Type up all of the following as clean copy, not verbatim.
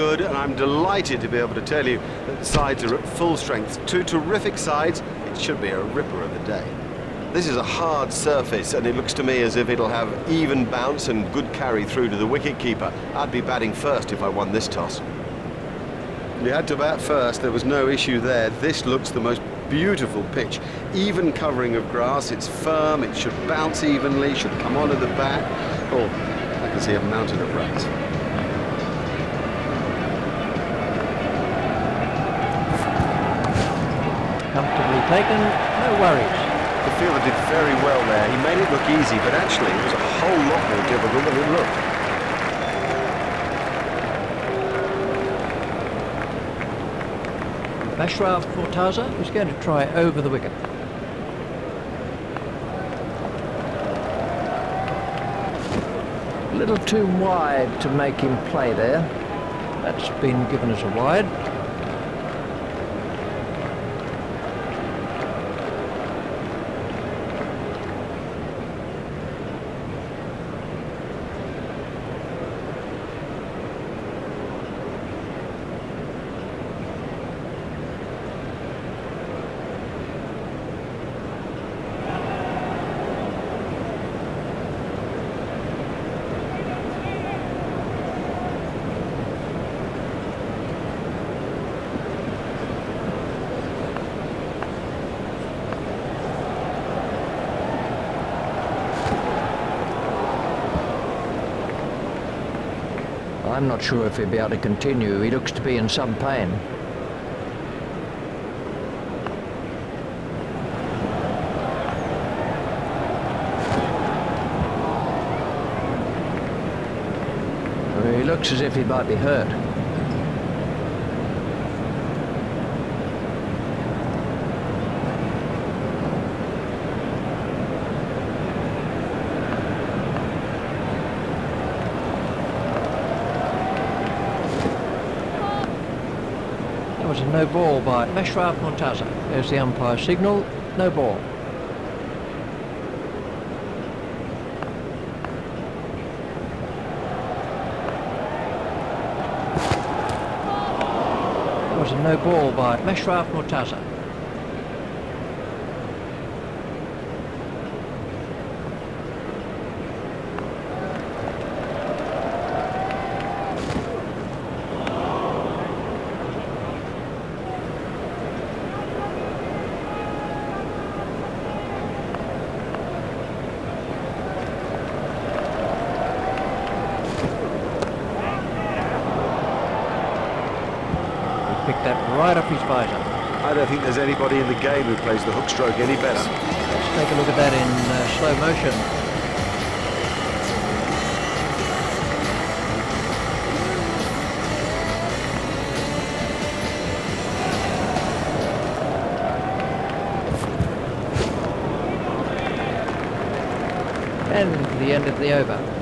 good, and I'm delighted to be able to tell you that the sides are at full strength. Two terrific sides. It should be a ripper of a day. This is a hard surface, and it looks to me as if it'll have even bounce and good carry through to the wicket-keeper. I'd be batting first if I won this toss. You had to bat first, there was no issue there. This looks the most beautiful pitch. Even covering of grass, it's firm, it should bounce evenly, should come onto the bat. Oh, I can see a mountain of runs. Comfortably taken, no worries. The fielder did very well there. He made it look easy, but actually it was a whole lot more difficult than it looked. Mashrafe Mortaza is going to try over the wicket. A little too wide to make him play there. That's been given as a wide. I'm not sure if he'll be able to continue. He looks to be in some pain. He looks as if he might be hurt. That was a no ball by Mashrafe Mortaza. There's the umpire signal, no ball. That was a no ball by Mashrafe Mortaza. Picked that right off his visor. I don't think there's anybody in the game who plays the hook stroke any better. Let's take a look at that in slow motion. And the end of the over.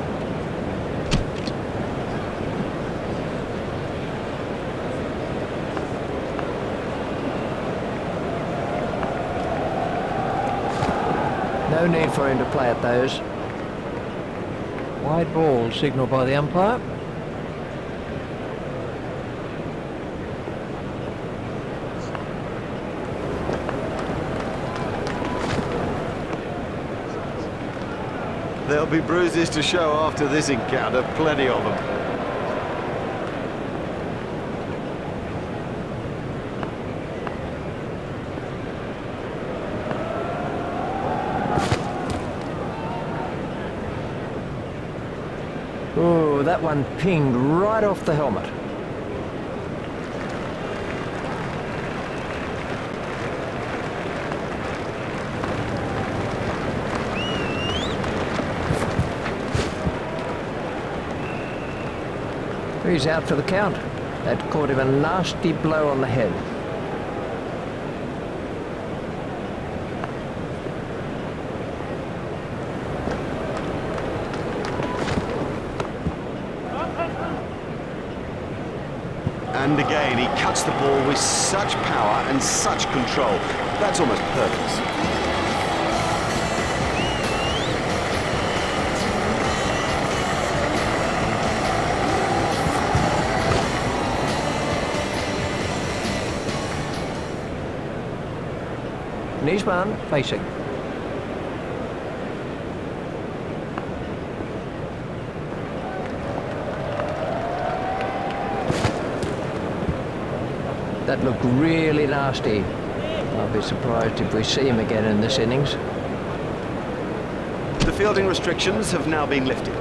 No need for him to play at those. Wide ball signalled by the umpire. There'll be bruises to show after this encounter, plenty of them. Oh, that one pinged right off the helmet. He's out for the count. That caught him a nasty blow on the head. And again, he cuts the ball with such power and such control. That's almost perfect. And he's man facing. That looked really nasty. I'll be surprised if we see him again in this innings. The fielding restrictions have now been lifted.